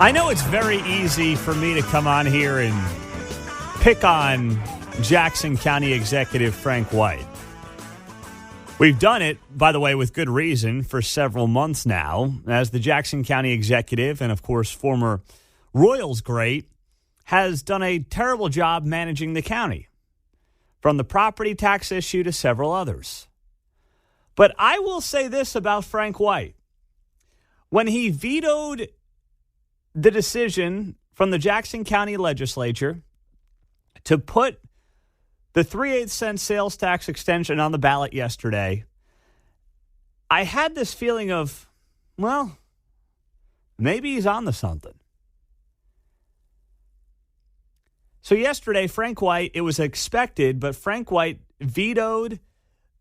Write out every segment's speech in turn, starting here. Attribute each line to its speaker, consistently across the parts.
Speaker 1: I know it's very easy for me to come on here and pick on Jackson County Executive Frank White. We've done it, by the way, with good reason for several months now, as the Jackson County Executive and, of course, former Royals great has done a terrible job managing the county, from the property tax issue to several others. But I will say this about Frank White. When he vetoed the decision from the Jackson County Legislature to put the 3/8 cent sales tax extension on the ballot yesterday, I had this feeling of, well, maybe he's on to something. So yesterday, Frank White, it was expected, but Frank White vetoed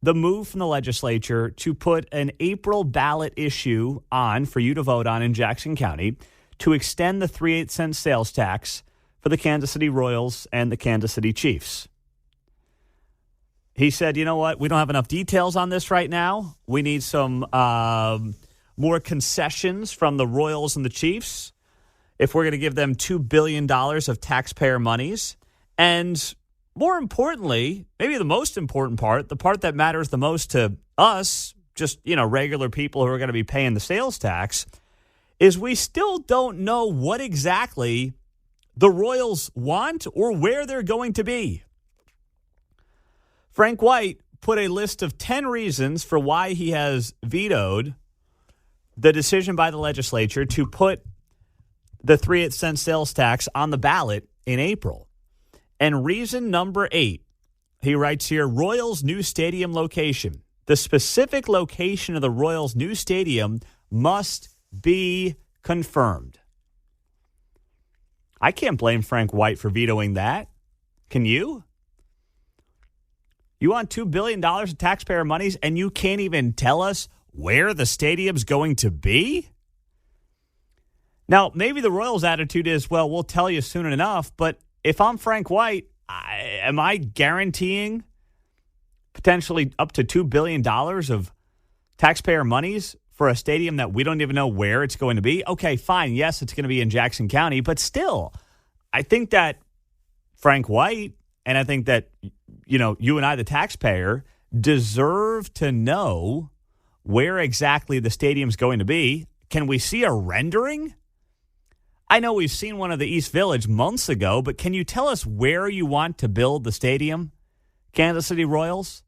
Speaker 1: the move from the legislature to put an April ballot issue on for you to vote on in Jackson County to extend the 3/8 cent sales tax for the Kansas City Royals and the Kansas City Chiefs. He said, you know what, we don't have enough details on this right now. We need some more concessions from the Royals and the Chiefs if we're going to give them $2 billion of taxpayer monies. And more importantly, maybe the most important part, the part that matters the most to us, just, regular people who are going to be paying the sales tax, is we still don't know what exactly the Royals want or where they're going to be. Frank White put a list of 10 reasons for why he has vetoed the decision by the legislature to put the 3/8 cent sales tax on the ballot in April. And reason number 8, he writes here, Royals' new stadium location. The specific location of the Royals' new stadium must be confirmed. I can't blame Frank White for vetoing that. Can you? You want $2 billion of taxpayer monies and you can't even tell us where the stadium's going to be? Now, maybe the Royals' attitude is, well, we'll tell you soon enough, but if I'm Frank White, am I guaranteeing potentially up to $2 billion of taxpayer monies for a stadium that we don't even know where it's going to be? Okay, fine. Yes, it's going to be in Jackson County, but still, I think that Frank White and I think that, you and I, the taxpayer, deserve to know where exactly the stadium's going to be. Can we see a rendering? I know we've seen one of the East Village months ago, but can you tell us where you want to build the stadium, Kansas City Royals?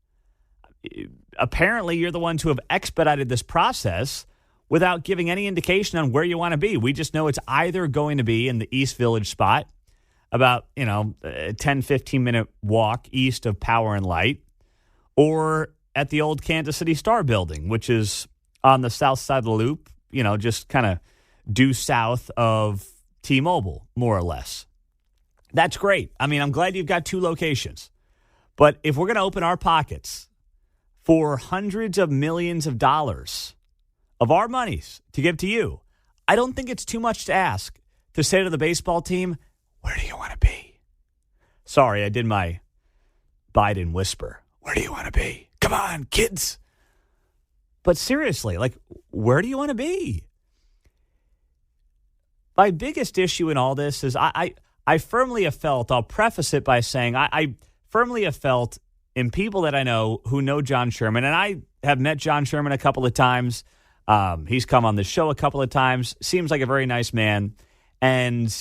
Speaker 1: Apparently, you're the ones who have expedited this process without giving any indication on where you want to be. We just know it's either going to be in the East Village spot, about, a 10, 15-minute walk east of Power and Light, or at the old Kansas City Star building, which is on the south side of the loop, just kind of due south of T-Mobile, more or less. That's great. I mean, I'm glad you've got 2 locations. But if we're going to open our pockets for hundreds of millions of dollars of our monies to give to you, I don't think it's too much to ask to say to the baseball team, where do you want to be? Sorry, I did my Biden whisper. Where do you want to be? Come on, kids. But seriously, where do you want to be? My biggest issue in all this is I firmly have felt, I'll preface it by saying, I firmly have felt in people that I know who know John Sherman, and I have met John Sherman a couple of times. He's come on the show a couple of times. Seems like a very nice man and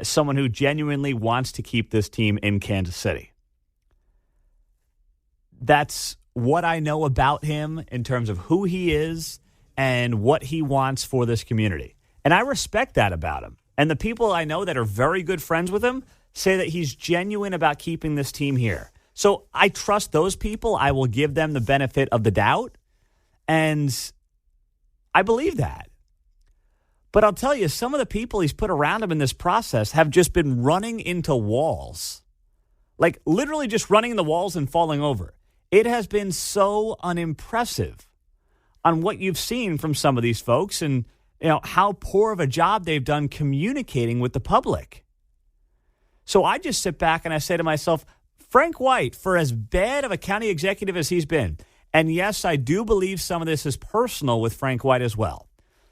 Speaker 1: someone who genuinely wants to keep this team in Kansas City. That's what I know about him in terms of who he is and what he wants for this community. And I respect that about him. And the people I know that are very good friends with him say that he's genuine about keeping this team here. So I trust those people. I will give them the benefit of the doubt. And I believe that. But I'll tell you, some of the people he's put around him in this process have just been running into walls. Literally just running into walls and falling over. It has been so unimpressive on what you've seen from some of these folks and how poor of a job they've done communicating with the public. So I just sit back and I say to myself, Frank White, for as bad of a county executive as he's been, and yes, I do believe some of this is personal with Frank White as well.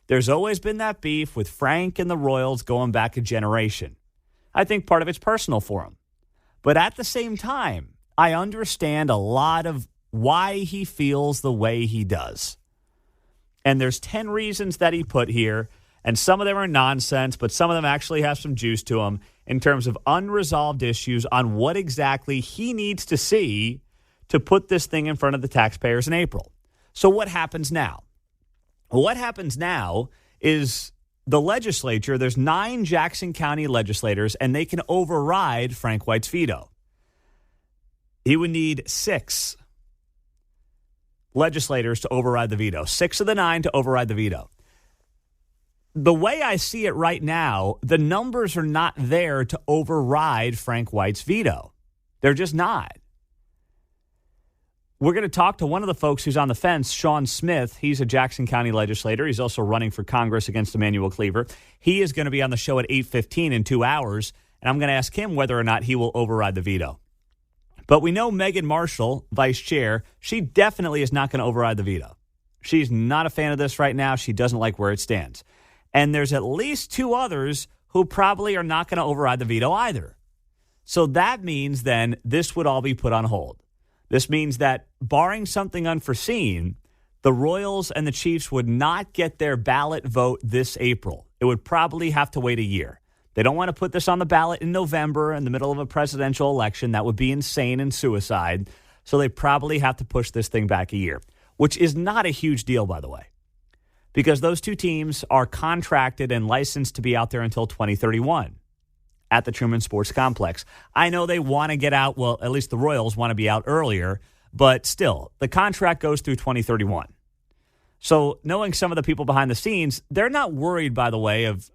Speaker 1: There's always been that beef with Frank and the Royals going back a generation. I think part of it's personal for him. But at the same time, I understand a lot of why he feels the way he does. And there's 10 reasons that he put here, and some of them are nonsense, but some of them actually have some juice to them in terms of unresolved issues on what exactly he needs to see to put this thing in front of the taxpayers in April. So what happens now? What happens now is the legislature, there's 9 Jackson County legislators, and they can override Frank White's veto. He would need 6 legislators to override the veto. 6 of the 9 to override the veto. The way I see it right now, the numbers are not there to override Frank White's veto. They're just not. We're going to talk to one of the folks who's on the fence, Sean Smith. He's a Jackson County legislator. He's also running for Congress against Emmanuel Cleaver. He is going to be on the show at 8:15 in 2 hours, and I'm going to ask him whether or not he will override the veto. But we know Megan Marshall, vice chair, she definitely is not going to override the veto. She's not a fan of this right now. She doesn't like where it stands. And there's at least 2 others who probably are not going to override the veto either. So that means then this would all be put on hold. This means that, barring something unforeseen, the Royals and the Chiefs would not get their ballot vote this April. It would probably have to wait a year. They don't want to put this on the ballot in November in the middle of a presidential election. That would be insane and suicide. So they probably have to push this thing back a year, which is not a huge deal, by the way, because those 2 teams are contracted and licensed to be out there until 2031. At the Truman Sports Complex. I know they want to get out. Well, at least the Royals want to be out earlier, but still, the contract goes through 2031. So knowing some of the people behind the scenes, they're not worried, by the way, of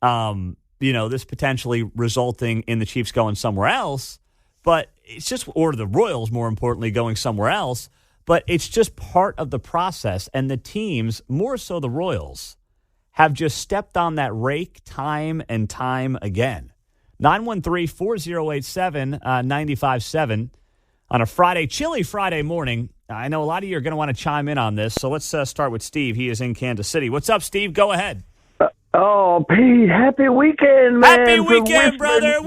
Speaker 1: this potentially resulting in the Chiefs going somewhere else, but it's just, or the Royals, more importantly, going somewhere else, but it's just part of the process. And the teams, more so the Royals, have just stepped on that rake time and time again. 913-4087-95.7 on a Friday, chilly Friday morning. I know a lot of you are going to want to chime in on this, so let's start with Steve. He is in Kansas City. What's up, Steve? Go ahead.
Speaker 2: Pete, happy weekend, man.
Speaker 1: Happy weekend, brother. Woo!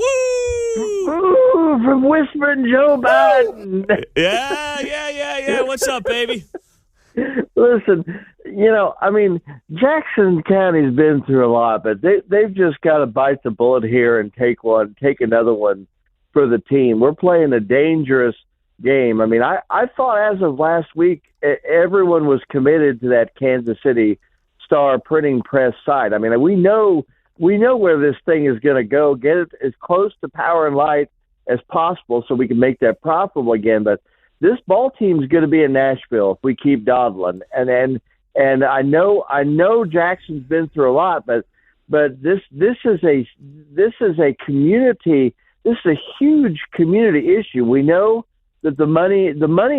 Speaker 2: Woo! From Whispering Joe Biden.
Speaker 1: Yeah. What's up, baby?
Speaker 2: Listen, Jackson County's been through a lot, but they've just got to bite the bullet here and take another one for the team. We're playing a dangerous game. I thought as of last week, everyone was committed to that Kansas City Star printing press site. We know where this thing is going to go. Get it as close to Power and Light as possible so we can make that profitable again. But this ball team's going to be in Nashville if we keep dawdling. And I know Jackson's been through a lot, but this is a community. This is a huge community issue. We know that the money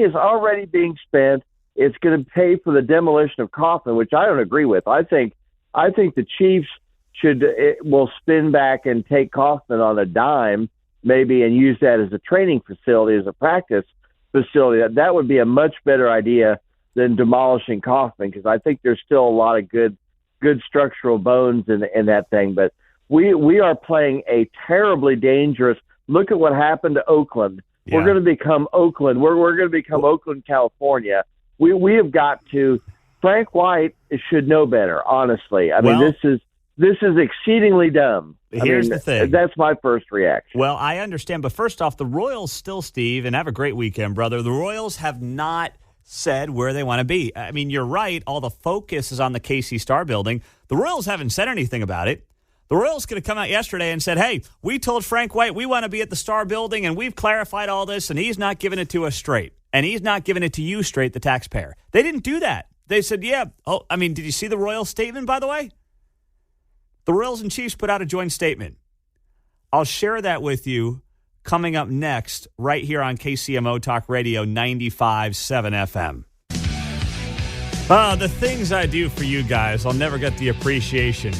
Speaker 2: is already being spent. It's going to pay for the demolition of Kaufman, which I don't agree with. I think the Chiefs will spin back and take Kaufman on a dime, maybe, and use that as a training facility, as a practice facility. That would be a much better idea than demolishing Kaufman, because I think there's still a lot of good structural bones in that thing. But we are playing a terribly dangerous. Look at what happened to Oakland. Yeah. We're going to become Oakland. We're going to become Oakland, California. We have got to. Frank White should know better. Honestly, this is exceedingly dumb.
Speaker 1: Here's the thing.
Speaker 2: That's my first reaction.
Speaker 1: Well, I understand, but first off, the Royals still, Steve, and have a great weekend, brother. The Royals have not said where they want to be. You're right. All the focus is on the KC Star building. The Royals haven't said anything about it. The Royals could have come out yesterday and said, hey, we told Frank White we want to be at the Star building, and we've clarified all this, and he's not giving it to us straight. And he's not giving it to you straight, the taxpayer. They didn't do that. They said, yeah. Did you see the Royals statement, by the way? The Royals and Chiefs put out a joint statement. I'll share that with you coming up next right here on KCMO Talk Radio 95.7 FM. The things I do for you guys, I'll never get the appreciation.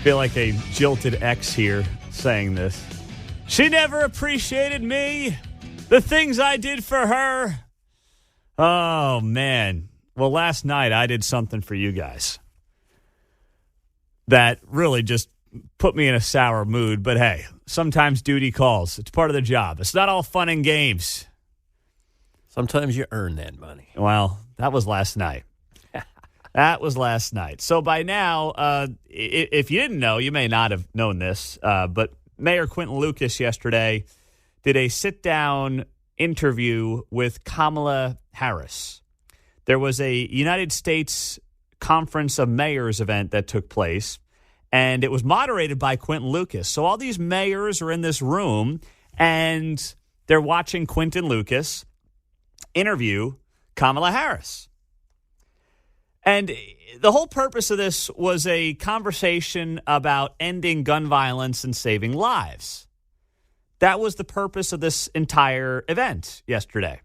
Speaker 1: Feel like a jilted ex here saying this. She never appreciated me. The things I did for her. Oh, man. Well, last night I did something for you guys that really just put me in a sour mood. But hey, sometimes duty calls. It's part of the job. It's not all fun and games.
Speaker 3: Sometimes you earn that money.
Speaker 1: Well, that was last night. That was last night. So by now, if you didn't know, you may not have known this, but Mayor Quentin Lucas yesterday did a sit-down interview with Kamala Harris. There was a United States Conference of Mayors event that took place, and it was moderated by Quentin Lucas. So all these mayors are in this room, and they're watching Quentin Lucas interview Kamala Harris. And the whole purpose of this was a conversation about ending gun violence and saving lives. That was the purpose of this entire event yesterday.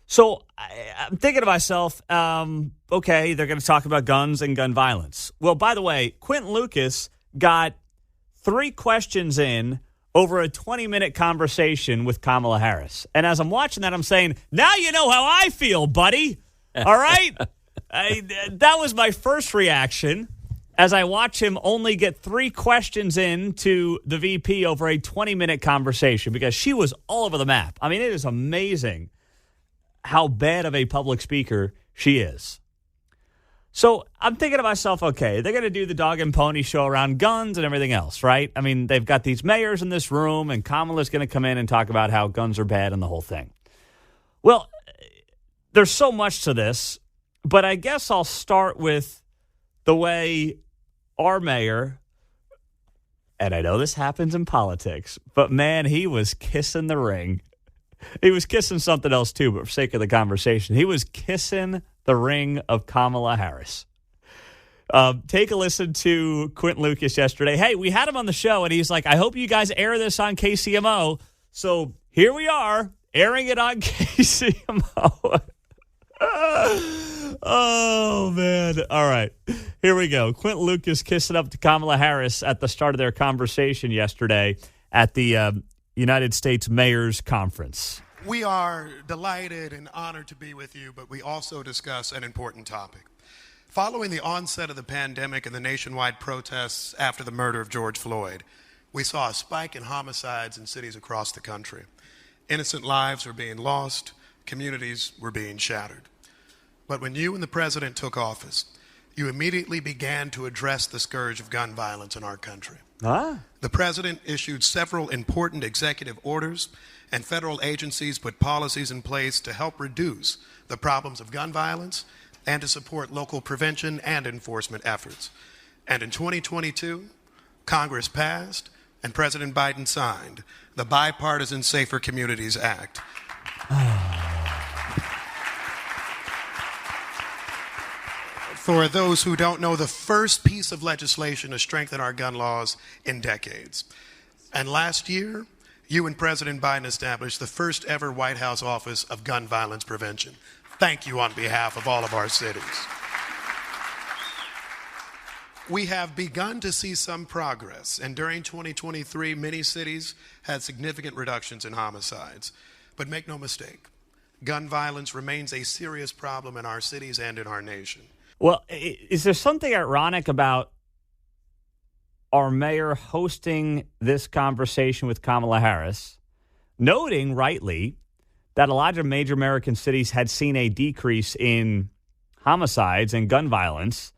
Speaker 1: So I'm thinking to myself, okay, they're going to talk about guns and gun violence. Well, by the way, Quentin Lucas got 3 questions in over a 20-minute conversation with Kamala Harris. And as I'm watching that, I'm saying, now you know how I feel, buddy. All right? That was my first reaction as I watch him only get 3 questions in to the VP over a 20-minute conversation because she was all over the map. I mean, it is amazing how bad of a public speaker she is. So I'm thinking to myself, okay, they're going to do the dog and pony show around guns and everything else, right? I mean, they've got these mayors in this room, and Kamala's going to come in and talk about how guns are bad and the whole thing. Well, there's so much to this, but I guess I'll start with the way our mayor, and I know this happens in politics, but man, he was kissing the ring. He was kissing something else too, but for sake of the conversation, he was kissing the ring of Kamala Harris. Take a listen to Quentin Lucas yesterday. Hey, we had him on the show, and he's like, I hope you guys air this on KCMO. So here we are, airing it on KCMO. Oh, man. All right. Here we go. Quentin Lucas kissing up to Kamala Harris at the start of their conversation yesterday at the United States Mayors Conference.
Speaker 4: We are delighted and honored to be with you, but we also discuss an important topic. Following the onset of the pandemic and the nationwide protests after the murder of George Floyd, we saw a spike in homicides in cities across the country. Innocent lives were being lost, communities were being shattered. But when you and the president took office, you immediately began to address the scourge of gun violence in our country. The president issued several important executive orders, and federal agencies put policies in place to help reduce the problems of gun violence and to support local prevention and enforcement efforts. And in 2022, Congress passed and President Biden signed the Bipartisan Safer Communities Act. For those who don't know, the first piece of legislation to strengthen our gun laws in decades. And last year, you and President Biden established the first ever White House Office of Gun Violence Prevention. Thank you on behalf of all of our cities. We have begun to see some progress, and during 2023, many cities had significant reductions in homicides. But make no mistake, gun violence remains a serious problem in our cities and in our nation.
Speaker 1: Well, is there something ironic about our mayor hosting this conversation with Kamala Harris, noting rightly that a lot of major American cities had seen a decrease in homicides and gun violence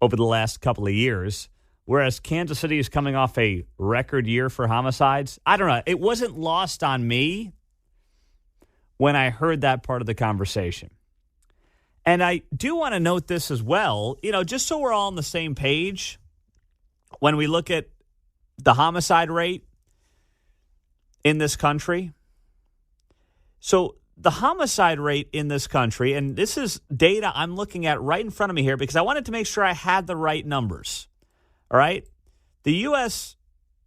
Speaker 1: over the last couple of years, whereas Kansas City is coming off a record year for homicides? I don't know. It wasn't lost on me when I heard that part of the conversation. And I do want to note this as well, just so we're all on the same page when we look at the homicide rate in this country. So the homicide rate in this country, and this is data I'm looking at right in front of me here because I wanted to make sure I had the right numbers. All right. The U.S.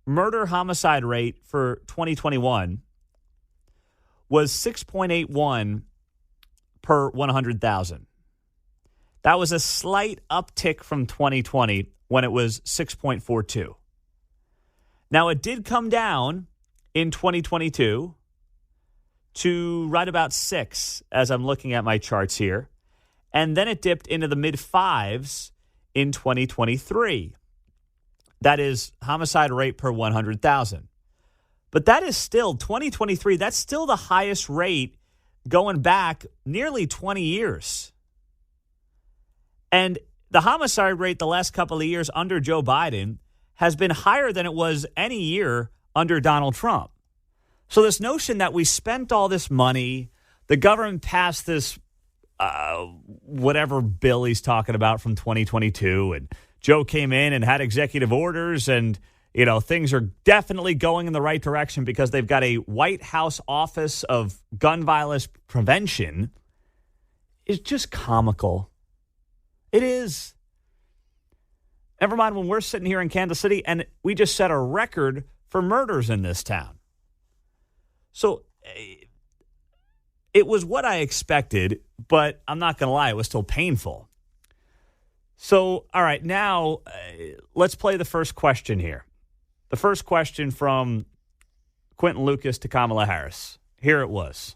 Speaker 1: murder homicide rate for 2021 was 6.81 per 100,000. That was a slight uptick from 2020 when it was 6.42. Now, it did come down in 2022 to right about 6 as I'm looking at my charts here. And then it dipped into the mid-5s in 2023. That is homicide rate per 100,000. But that is still, 2023, that's still the highest rate going back nearly 20 years. And the homicide rate the last couple of years under Joe Biden has been higher than it was any year under Donald Trump. So this notion that we spent all this money, the government passed this whatever bill he's talking about from 2022, and Joe came in and had executive orders, and things are definitely going in the right direction because they've got a White House Office of Gun Violence Prevention, is just comical. It is. Never mind when we're sitting here in Kansas City and we just set a record for murders in this town. So it was what I expected, but I'm not going to lie, it was still painful. So, all right, now let's play the first question here. The first question from Quentin Lucas to Kamala Harris. Here it was.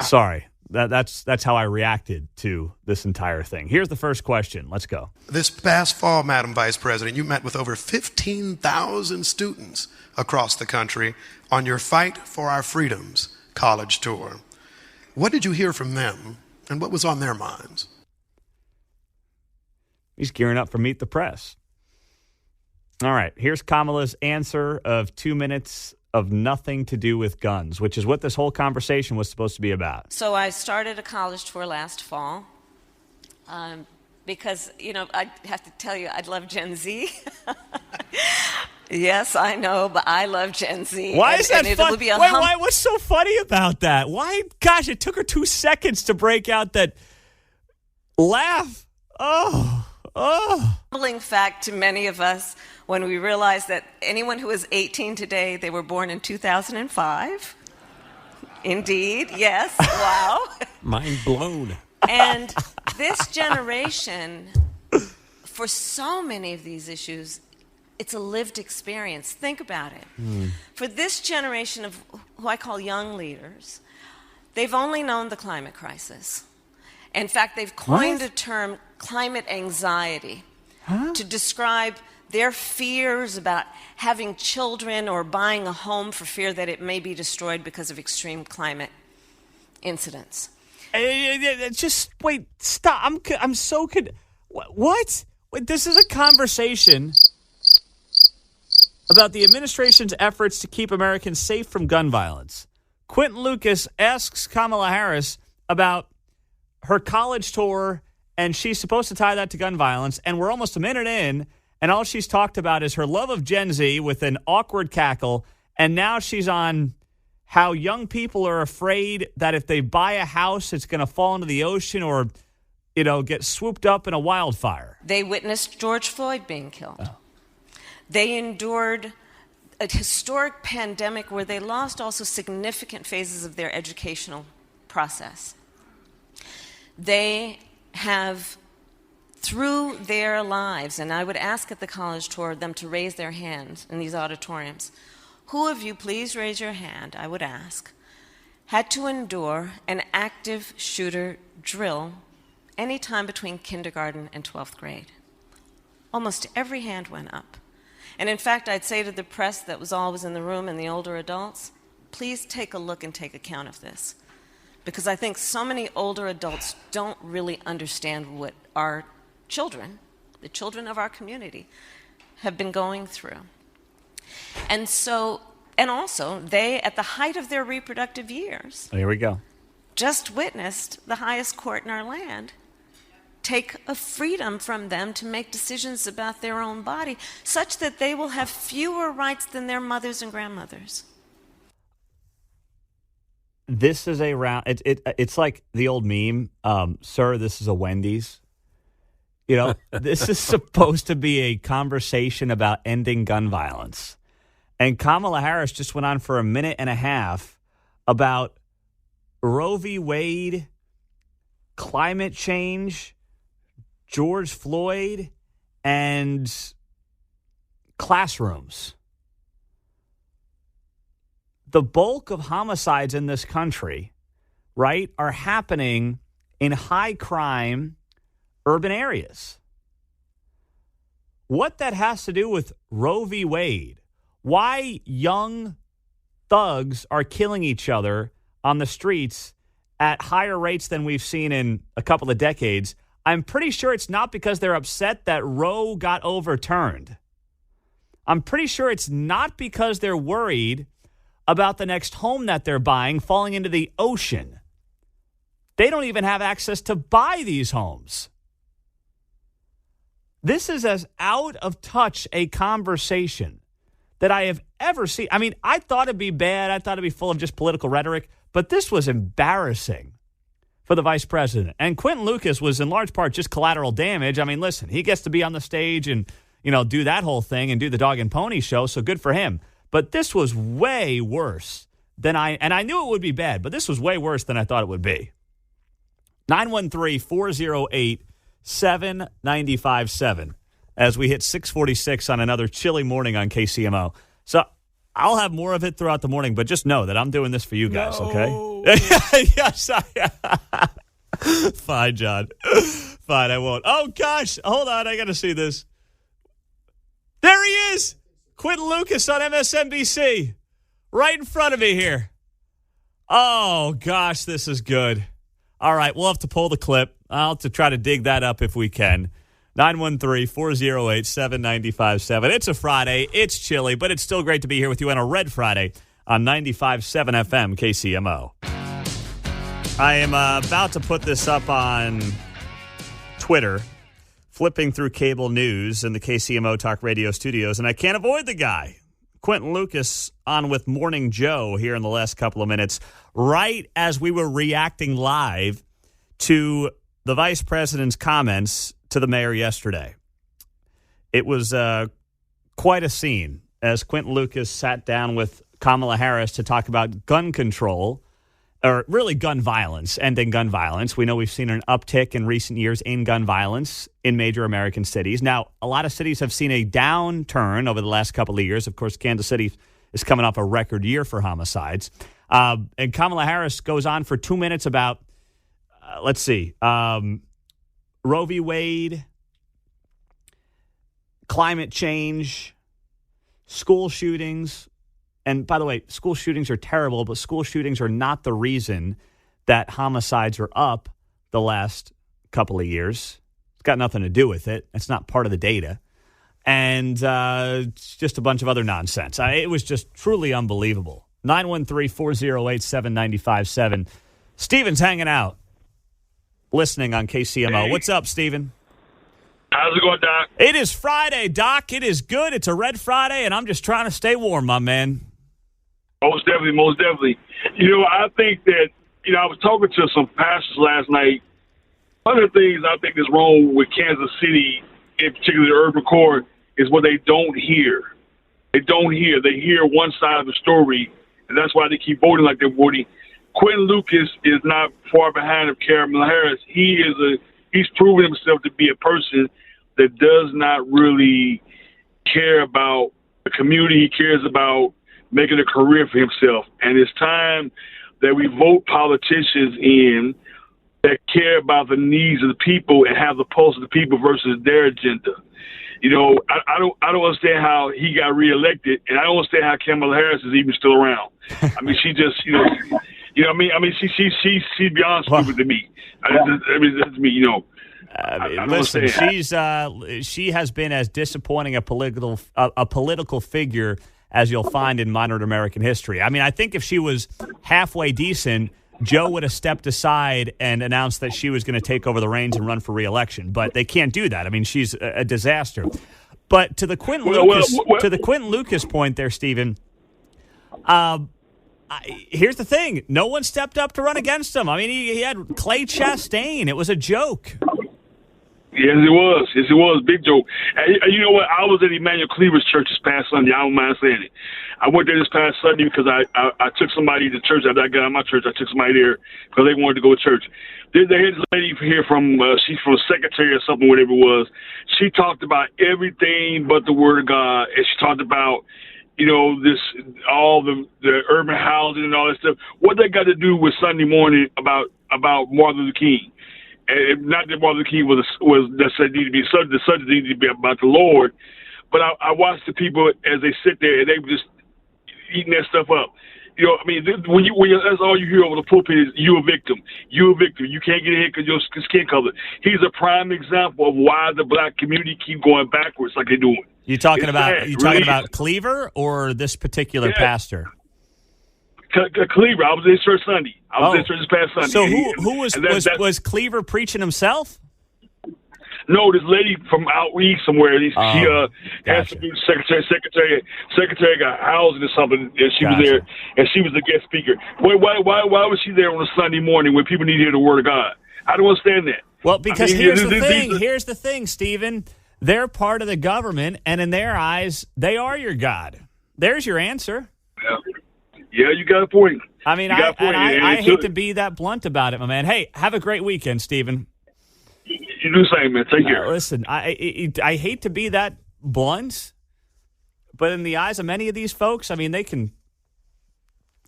Speaker 1: Sorry. That's how I reacted to this entire thing. Here's the first question. Let's go.
Speaker 4: This past fall, Madam Vice President, you met with over 15,000 students across the country on your Fight for Our Freedoms college tour. What did you hear from them, and what was on their minds?
Speaker 1: He's gearing up for Meet the Press. All right, here's Kamala's answer of 2 minutes of nothing to do with guns, which is what this whole conversation was supposed to be about.
Speaker 5: So I started a college tour last fall because, I have to tell you, I love Gen Z. Yes, I know, but I love Gen Z.
Speaker 1: Why is that funny? Why? What's so funny about that? Why? Gosh, it took her 2 seconds to break out that laugh.
Speaker 5: Humbling fact to many of us when we realized that anyone who is 18 today, they were born in 2005. Indeed, yes, wow.
Speaker 3: Mind blown.
Speaker 5: And this generation, for so many of these issues, it's a lived experience. Think about it. For this generation of who I call young leaders, they've only known the climate crisis. In fact, they've coined a term, climate anxiety, to describe their fears about having children or buying a home for fear that it may be destroyed because of extreme climate incidents.
Speaker 1: Just wait, stop. I'm so what? Wait, this is a conversation about the administration's efforts to keep Americans safe from gun violence. Quentin Lucas asks Kamala Harris about her college tour, and she's supposed to tie that to gun violence, and we're almost a minute in, and all she's talked about is her love of Gen Z with an awkward cackle, and now she's on how young people are afraid that if they buy a house, it's going to fall into the ocean or, get swooped up in a wildfire.
Speaker 5: They witnessed George Floyd being killed. They endured a historic pandemic where they lost also significant phases of their educational process. They have, through their lives, and I would ask at the college tour them to raise their hands in these auditoriums. Who of you, please raise your hand, I would ask, had to endure an active shooter drill any time between kindergarten and 12th grade? Almost every hand went up. And in fact, I'd say to the press that was always in the room and the older adults, please take a look and take account of this. Because I think so many older adults don't really understand what our children, the children of our community, have been going through. And also, they, at the height of their reproductive years,
Speaker 1: Here we go.
Speaker 5: just witnessed the highest court in our land take a freedom from them to make decisions about their own body, such that they will have fewer rights than their mothers and grandmothers.
Speaker 1: This is a round. It's like the old meme, sir, this is a Wendy's. This is supposed to be a conversation about ending gun violence. And Kamala Harris just went on for a minute and a half about Roe v. Wade, climate change, George Floyd, and classrooms. the bulk of homicides in this country, right, are happening in high crime urban areas. What that has to do with Roe v. Wade, why young thugs are killing each other on the streets at higher rates than we've seen in a couple of decades, I'm pretty sure it's not because they're upset that Roe got overturned. I'm pretty sure it's not because they're worried about the next home that they're buying falling into the ocean. They don't even have access to buy these homes. This is as out of touch a conversation that I have ever seen. I mean, I thought it'd be bad. I thought it'd be full of just political rhetoric, but this was embarrassing for the vice president. And Quentin Lucas was in large part just collateral damage. I mean, listen, he gets to be on the stage and, do that whole thing and do the dog and pony show, so good for him. But this was way worse than and I knew it would be bad, but this was way worse than I thought it would be. 913-408-7957 as we hit 646 on another chilly morning on KCMO. So I'll have more of it throughout the morning, but just know that I'm doing this for you guys, okay? Yes, Fine, John. Fine, I won't. Oh, gosh. Hold on. I got to see this. There he is. Quentin Lucas on MSNBC. Right in front of me here. Oh, gosh, this is good. All right, we'll have to pull the clip. I'll have to try to dig that up if we can. 913-408-7957. It's a Friday. It's chilly, but it's still great to be here with you on a red Friday on 95.7 FM KCMO. I am about to put this up on Twitter, flipping through cable news in the KCMO Talk Radio studios, and I can't avoid the guy. Quentin Lucas on with Morning Joe here in the last couple of minutes, right as we were reacting live to the vice president's comments to the mayor yesterday. It was quite a scene as Quentin Lucas sat down with Kamala Harris to talk about gun control, or really gun violence, ending gun violence. We know we've seen an uptick in recent years in gun violence in major American cities. Now, a lot of cities have seen a downturn over the last couple of years. Of course, Kansas City is coming off a record year for homicides. And Kamala Harris goes on for 2 minutes about, Roe v. Wade, climate change, school shootings. And by the way, school shootings are terrible, but school shootings are not the reason that homicides are up the last couple of years. It's got nothing to do with it. It's not part of the data. And it's just a bunch of other nonsense. It was just truly unbelievable. 913-408-7957. Steven's hanging out, listening on KCMO. Hey. What's up, Steven?
Speaker 6: How's it going, Doc?
Speaker 1: It is Friday, Doc. It is good. It's a red Friday, and I'm just trying to stay warm, my man.
Speaker 6: Most definitely. I think that, I was talking to some pastors last night. One of the things I think is wrong with Kansas City, in particular the urban core, is what they don't hear. They don't hear. They hear one side of the story, and that's why they keep voting like they're voting. Quentin Lucas is not far behind of Kamala Harris. He's proven himself to be a person that does not really care about the community. He cares about making a career for himself. And it's time that we vote politicians in that care about the needs of the people and have the pulse of the people versus their agenda. I don't understand how he got reelected, and I don't understand how Kamala Harris is even still around. I mean, she just, she's beyond stupid to me. That's me,
Speaker 1: Listen, she has been as disappointing a political figure as you'll find in modern American history. I mean, I think if she was halfway decent, Joe would have stepped aside and announced that she was going to take over the reins and run for re-election. But they can't do that. I mean, she's a disaster. But to the Quentin Lucas point there, Stephen, here's the thing. No one stepped up to run against him. I mean, he had Clay Chastain. It was a joke.
Speaker 6: Yes, it was. Big joke. And you know what? I was at Emmanuel Cleaver's church this past Sunday. I don't mind saying it. I went there this past Sunday because I took somebody to church. After I got out of my church, I took somebody there because they wanted to go to church. They had this lady here from, she's from secretary or something, whatever it was. She talked about everything but the word of God. And she talked about this all the urban housing and all that stuff. What they got to do with Sunday morning about Martin Luther King? And not that Martin Luther King was that said need to be the subject needed to be about the Lord, but I watched the people as they sit there and they were just eating that stuff up. When that's all you hear over the pulpit is "you a victim, you a victim, you can't get ahead because your skin color." He's a prime example of why the black community keep going backwards like they're doing.
Speaker 1: You talking about Cleaver or this particular pastor?
Speaker 6: Cleaver. I was in church Sunday. I was in church this past Sunday.
Speaker 1: So was Cleaver preaching himself?
Speaker 6: No, this lady from out east somewhere. She has to be secretary got housing or something, and she was there, and she was the guest speaker. Why was she there on a Sunday morning when people need to hear the word of God? I don't understand that.
Speaker 1: Well, because here's the thing, Stephen. They're part of the government, and in their eyes, they are your God. There's your answer.
Speaker 6: Yeah, you got a point.
Speaker 1: I mean, I hate to be that blunt about it, my man. Hey, have a great weekend, Stephen.
Speaker 6: You do the same, man. Take care.
Speaker 1: Listen, I hate to be that blunt, but in the eyes of many of these folks, I mean, they can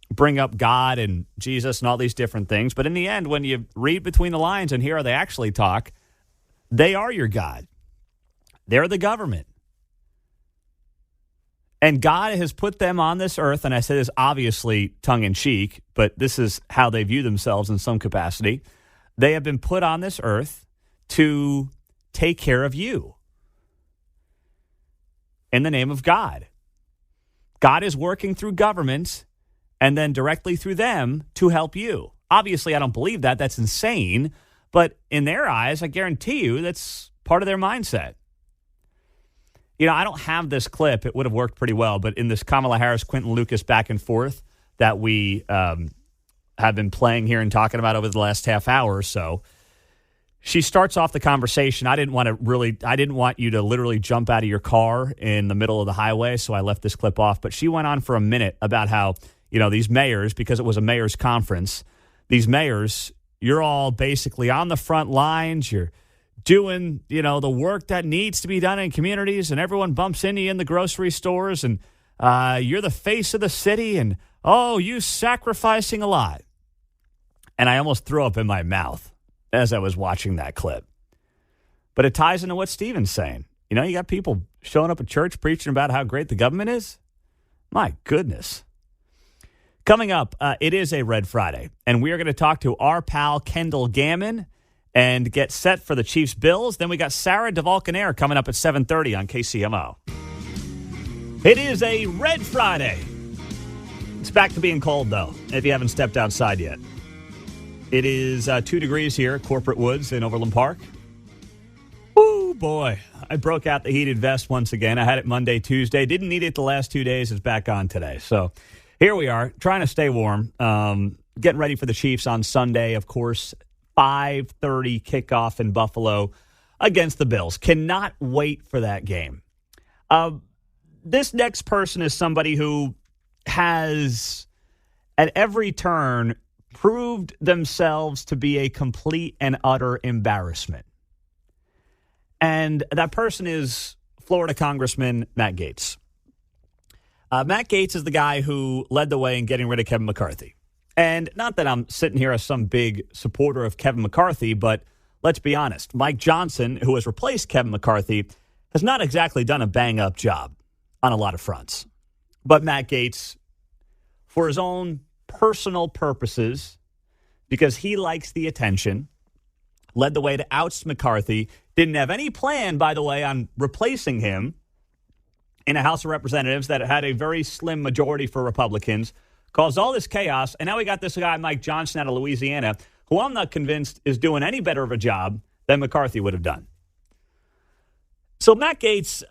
Speaker 1: bring up God and Jesus and all these different things, but in the end, when you read between the lines and hear how they actually talk, they are your God. They're the government. And God has put them on this earth, and I say this obviously tongue-in-cheek, but this is how they view themselves in some capacity. They have been put on this earth to take care of you in the name of God. God is working through governments and then directly through them to help you. Obviously, I don't believe that. That's insane. But in their eyes, I guarantee you that's part of their mindset. I don't have this clip. It would have worked pretty well. But in this Kamala Harris, Quentin Lucas back and forth that we have been playing here and talking about over the last half hour or so, she starts off the conversation. I didn't want you to literally jump out of your car in the middle of the highway, so I left this clip off. But she went on for a minute about how, these mayors, because it was a mayor's conference, these mayors, you're all basically on the front lines. You're doing, the work that needs to be done in communities, and everyone bumps into you in the grocery stores, and you're the face of the city, and, you sacrificing a lot. And I almost threw up in my mouth as I was watching that clip. But it ties into what Stephen's saying. You got people showing up at church preaching about how great the government is. My goodness. Coming up, it is a Red Friday, and we are going to talk to our pal Kendall Gammon and get set for the Chiefs-Bills. Then we got Sarah DeValcanair coming up at 7:30 on KCMO. It is a Red Friday. It's back to being cold, though, if you haven't stepped outside yet. It is 2 degrees here at Corporate Woods in Overland Park. Oh, boy. I broke out the heated vest once again. I had it Monday, Tuesday. Didn't need it the last 2 days. It's back on today. So here we are, trying to stay warm. Getting ready for the Chiefs on Sunday, of course. 5:30 kickoff in Buffalo against the Bills. Cannot wait for that game. This next person is somebody who has, at every turn, proved themselves to be a complete and utter embarrassment. And that person is Florida Congressman Matt Gaetz. Matt Gaetz is the guy who led the way in getting rid of Kevin McCarthy. And not that I'm sitting here as some big supporter of Kevin McCarthy, but let's be honest. Mike Johnson, who has replaced Kevin McCarthy, has not exactly done a bang-up job on a lot of fronts. But Matt Gaetz, for his own personal purposes, because he likes the attention, led the way to oust McCarthy, didn't have any plan, by the way, on replacing him in a House of Representatives that had a very slim majority for Republicans, caused all this chaos, and now we got this guy, Mike Johnson, out of Louisiana, who I'm not convinced is doing any better of a job than McCarthy would have done. So Matt Gaetz,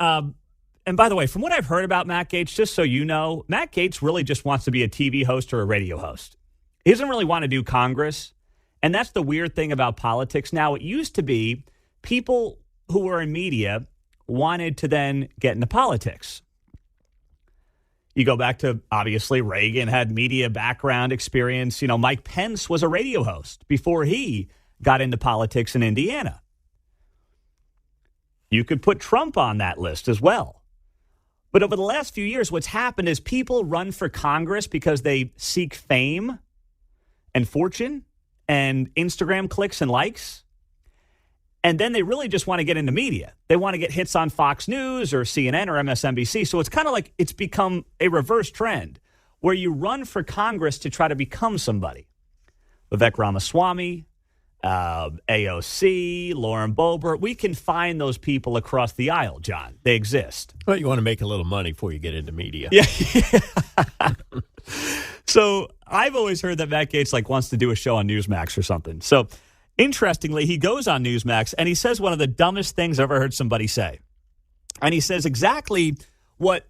Speaker 1: and by the way, from what I've heard about Matt Gaetz, just so you know, Matt Gaetz really just wants to be a TV host or a radio host. He doesn't really want to do Congress, and that's the weird thing about politics now. It used to be people who were in media wanted to then get into politics. You go back to, obviously, Reagan had media background experience. Mike Pence was a radio host before he got into politics in Indiana. You could put Trump on that list as well. But over the last few years, what's happened is people run for Congress because they seek fame and fortune and Instagram clicks and likes. And then they really just want to get into media. They want to get hits on Fox News or CNN or MSNBC. So it's kind of like it's become a reverse trend where you run for Congress to try to become somebody. Vivek Ramaswamy, AOC, Lauren Boebert. We can find those people across the aisle, John. They exist.
Speaker 3: Well, you want to make a little money before you get into media.
Speaker 1: Yeah. So I've always heard that Matt Gaetz wants to do a show on Newsmax or something. So interestingly, he goes on Newsmax and he says one of the dumbest things I've ever heard somebody say. And he says exactly what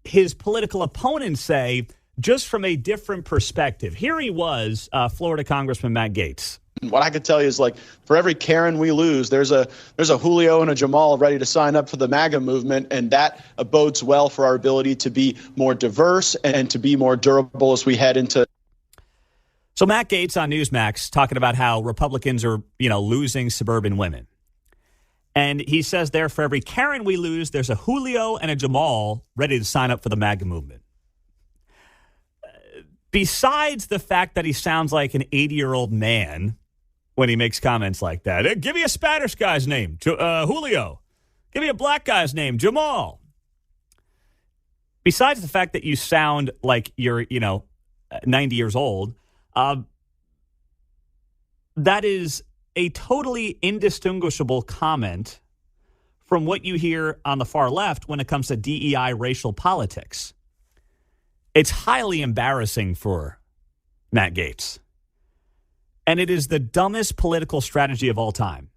Speaker 1: his political opponents say, just from a different perspective. Here he was, Florida Congressman Matt Gaetz.
Speaker 7: What I could tell you is, for every Karen we lose, there's a Julio and a Jamal ready to sign up for the MAGA movement, and that bodes well for our ability to be more diverse and to be more durable as we head into.
Speaker 1: So Matt Gaetz on Newsmax talking about how Republicans are, losing suburban women. And he says there, for every Karen we lose, there's a Julio and a Jamal ready to sign up for the MAGA movement. Besides the fact that he sounds like an 80-year-old man when he makes comments like that. Hey, give me a Spanish guy's name, Julio. Give me a black guy's name, Jamal. Besides the fact that you sound like you're, 90 years old, that is a totally indistinguishable comment from what you hear on the far left when it comes to DEI racial politics. It's highly embarrassing for Matt Gaetz. And it is the dumbest political strategy of all time.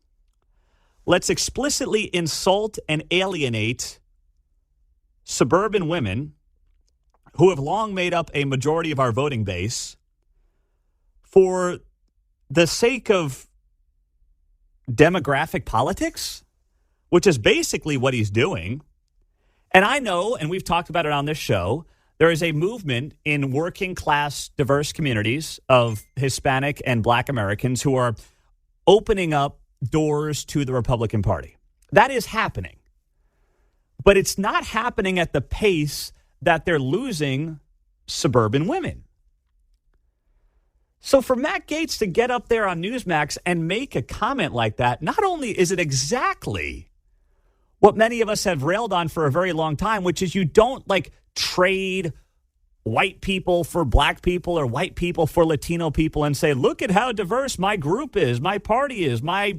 Speaker 1: Let's explicitly insult and alienate suburban women who have long made up a majority of our voting base for the sake of demographic politics, which is basically what he's doing. And I know, and we've talked about it on this show, there is a movement in working class, diverse communities of Hispanic and Black Americans who are opening up doors to the Republican Party. That is happening. But it's not happening at the pace that they're losing suburban women. So for Matt Gaetz to get up there on Newsmax and make a comment like that, not only is it exactly what many of us have railed on for a very long time, which is you don't trade white people for black people or white people for Latino people and say, look at how diverse my group is, my party is, my,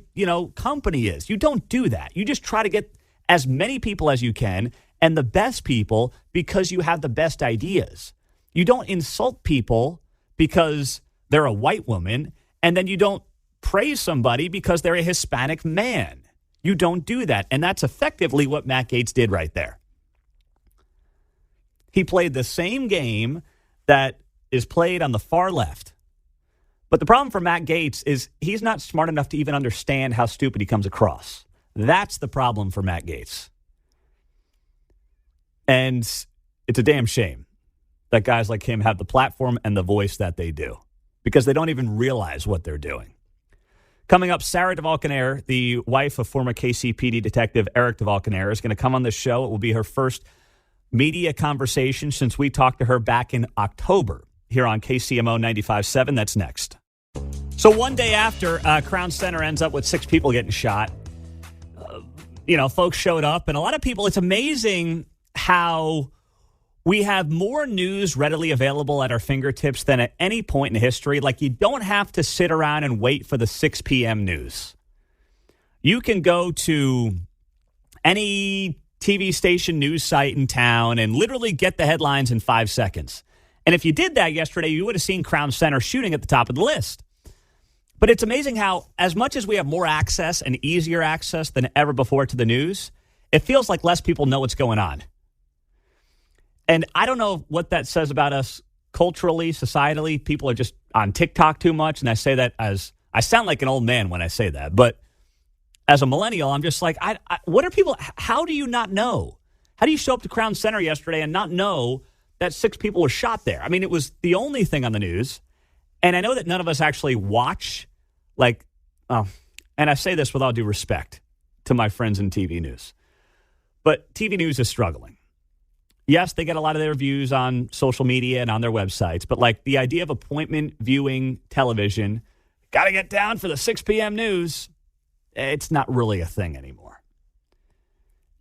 Speaker 1: company is. You don't do that. You just try to get as many people as you can and the best people because you have the best ideas. You don't insult people because they're a white woman, and then you don't praise somebody because they're a Hispanic man. You don't do that. And that's effectively what Matt Gaetz did right there. He played the same game that is played on the far left. But the problem for Matt Gaetz is he's not smart enough to even understand how stupid he comes across. That's the problem for Matt Gaetz. And it's a damn shame that guys like him have the platform and the voice that they do, because they don't even realize what they're doing. Coming up, Sarah DeValcanair, the wife of former KCPD detective Eric DeValcanair, is going to come on the show. It will be her first media conversation since we talked to her back in October here on KCMO 95.7. That's next. So one day after Crown Center ends up with 6 people getting shot, folks showed up, and a lot of people, it's amazing how we have more news readily available at our fingertips than at any point in history. You don't have to sit around and wait for the 6 p.m. news. You can go to any TV station news site in town and literally get the headlines in 5 seconds. And if you did that yesterday, you would have seen Crown Center shooting at the top of the list. But it's amazing how, as much as we have more access and easier access than ever before to the news, it feels like less people know what's going on. And I don't know what that says about us culturally, societally. People are just on TikTok too much. And I say that as, I sound like an old man when I say that. But as a millennial, I'm just like, what are people, how do you not know? How do you show up to Crown Center yesterday and not know that 6 people were shot there? I mean, it was the only thing on the news. And I know that none of us actually watch, and I say this with all due respect to my friends in TV news. But TV news is struggling. Yes, they get a lot of their views on social media and on their websites, but like the idea of appointment viewing television, got to get down for the 6 p.m. news, it's not really a thing anymore.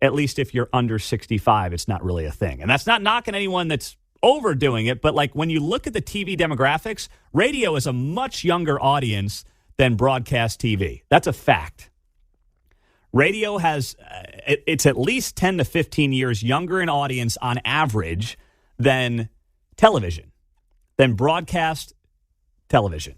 Speaker 1: At least if you're under 65, it's not really a thing. And that's not knocking anyone that's overdoing it, but like when you look at the TV demographics, radio is a much younger audience than broadcast TV. That's a fact. Radio has, it's at least 10 to 15 years younger in audience on average than television, than broadcast television.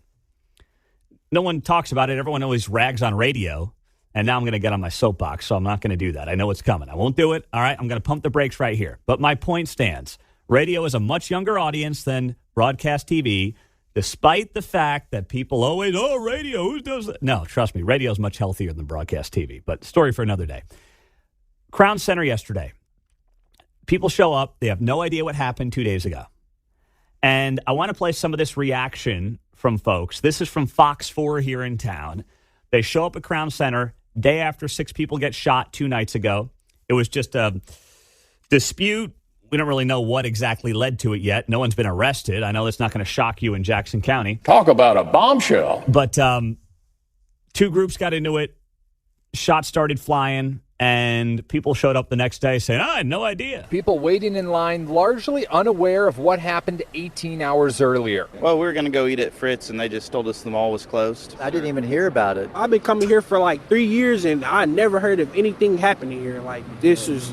Speaker 1: No one talks about it. Everyone always rags on radio. And now I'm going to get on my soapbox, so I'm not going to do that. I know it's coming. I won't do it. All right, I'm going to pump the brakes right here. But my point stands. Radio is a much younger audience than broadcast TV, despite the fact that people always, radio, who does that? No, trust me, radio is much healthier than broadcast TV. But story for another day. Crown Center yesterday. People show up. They have no idea what happened 2 days ago. And I want to play some of this reaction from folks. This is from Fox 4 here in town. They show up at Crown Center day after 6 people get shot 2 nights ago. It was just a dispute. We don't really know what exactly led to it yet. No one's been arrested. I know that's not going to shock you in Jackson County.
Speaker 3: Talk about a bombshell.
Speaker 1: But 2 groups got into it. Shots started flying. And people showed up the next day saying, I had no idea.
Speaker 8: People waiting in line largely unaware of what happened 18 hours earlier.
Speaker 9: Well, we were going to go eat at Fritz, and they just told us the mall was closed.
Speaker 10: I didn't even hear about it.
Speaker 11: I've been coming here for like 3 years, and I never heard of anything happening here. Like, this is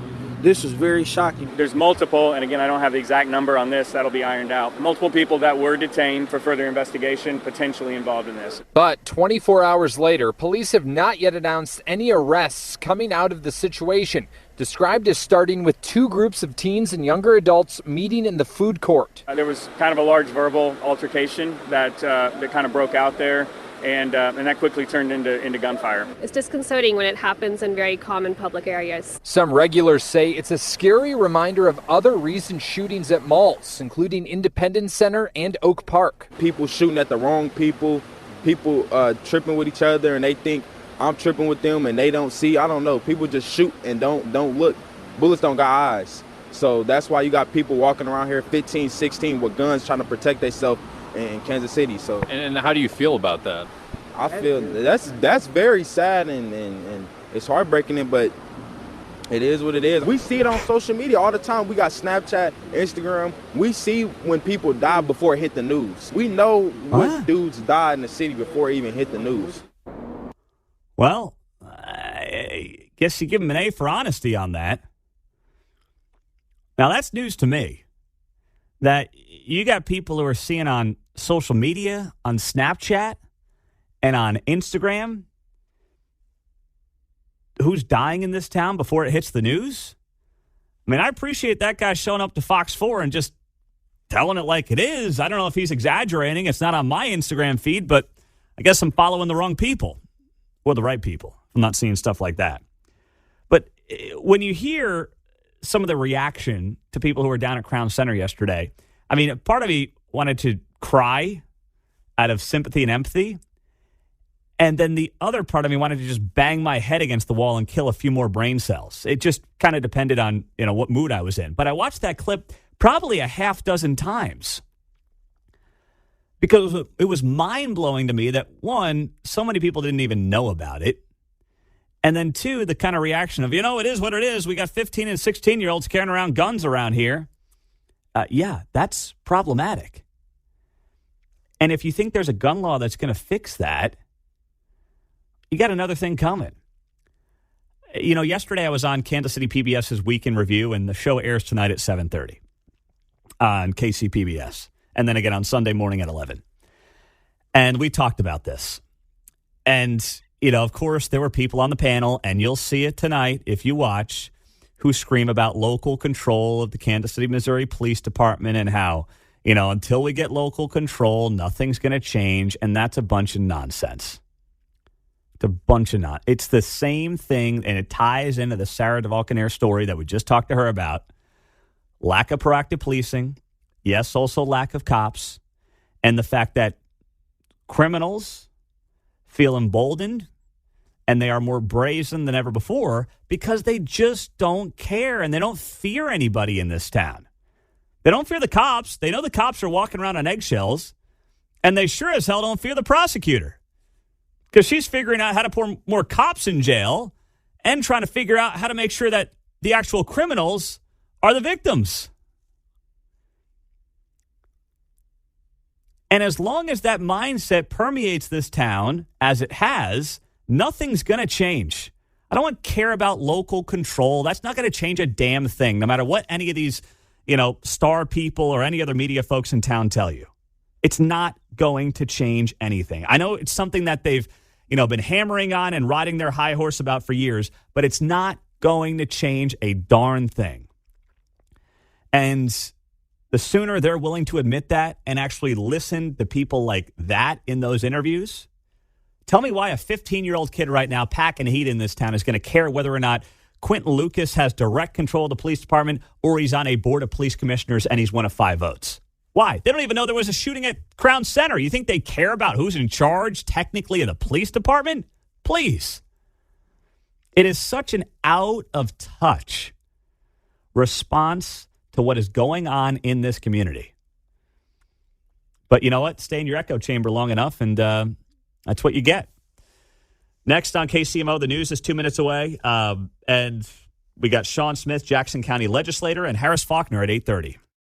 Speaker 11: very shocking.
Speaker 12: There's multiple, and again, I don't have the exact number on this. That'll be ironed out. Multiple people that were detained for further investigation, potentially involved in this.
Speaker 8: But 24 hours later, police have not yet announced any arrests coming out of the situation, described as starting with 2 groups of teens and younger adults meeting in the food court.
Speaker 12: There was kind of a large verbal altercation that kind of broke out there. And that quickly turned into gunfire.
Speaker 13: It's disconcerting when it happens in very common public areas.
Speaker 8: Some regulars say it's a scary reminder of other recent shootings at malls, including Independence Center and Oak Park.
Speaker 14: People shooting at the wrong people tripping with each other, and they think I'm tripping with them, and they don't see. I don't know. People just shoot and don't look. Bullets don't got eyes. So that's why you got people walking around here 15, 16 with guns trying to protect themselves in Kansas City. So
Speaker 15: and how do you feel about that?
Speaker 14: I feel that's very sad and it's heartbreaking, but it is what it is. We see it on social media all the time. We got Snapchat, Instagram. We see when people die before it hit the news. We know what dudes died in the city before it even hit the news.
Speaker 1: Well, I guess you give them an A for honesty on that. Now, that's news to me. That you got people who are seeing on social media, on Snapchat, and on Instagram who's dying in this town before it hits the news. I mean, I appreciate that guy showing up to Fox 4 and just telling it like it is. I don't know if he's exaggerating. It's not on my Instagram feed, but I guess I'm following the wrong people or the right people. I'm not seeing stuff like that. But when you hear some of the reaction to people who were down at Crown Center yesterday, I mean, part of me wanted to cry out of sympathy and empathy. And then the other part of me wanted to just bang my head against the wall and kill a few more brain cells. It just kind of depended on, what mood I was in. But I watched that clip probably a half dozen times because it was mind-blowing to me that, one, so many people didn't even know about it. And then, two, the kind of reaction of, it is what it is. We got 15 and 16-year-olds carrying around guns around here. Yeah, that's problematic. And if you think there's a gun law that's going to fix that, you got another thing coming. Yesterday I was on Kansas City PBS's Week in Review, and the show airs tonight at 7:30 on KCPBS, and then again on Sunday morning at 11. And we talked about this. And, of course, there were people on the panel, and you'll see it tonight if you watch, who scream about local control of the Kansas City, Missouri Police Department and how, until we get local control, nothing's going to change, and that's a bunch of nonsense. It's a bunch of nonsense. It's the same thing, and it ties into the Sarah DeValcanair story that we just talked to her about. Lack of proactive policing. Yes, also lack of cops. And the fact that criminals feel emboldened and they are more brazen than ever before because they just don't care and they don't fear anybody in this town. They don't fear the cops. They know the cops are walking around on eggshells, and they sure as hell don't fear the prosecutor because she's figuring out how to pour more cops in jail and trying to figure out how to make sure that the actual criminals are the victims. And as long as that mindset permeates this town as it has, nothing's going to change. I don't care about local control. That's not going to change a damn thing, no matter what any of these, star people or any other media folks in town tell you. It's not going to change anything. I know it's something that they've, been hammering on and riding their high horse about for years, but it's not going to change a darn thing. And the sooner they're willing to admit that and actually listen to people like that in those interviews, tell me why a 15-year-old kid right now packing heat in this town is going to care whether or not Quentin Lucas has direct control of the police department or he's on a board of police commissioners and he's one of 5 votes. Why? They don't even know there was a shooting at Crown Center. You think they care about who's in charge technically of the police department? Please. It is such an out-of-touch response to what is going on in this community. But you know what? Stay in your echo chamber long enough, and that's what you get. Next on KCMO, the news is 2 minutes away. And we got Sean Smith, Jackson County legislator, and Harris Faulkner at 8:30.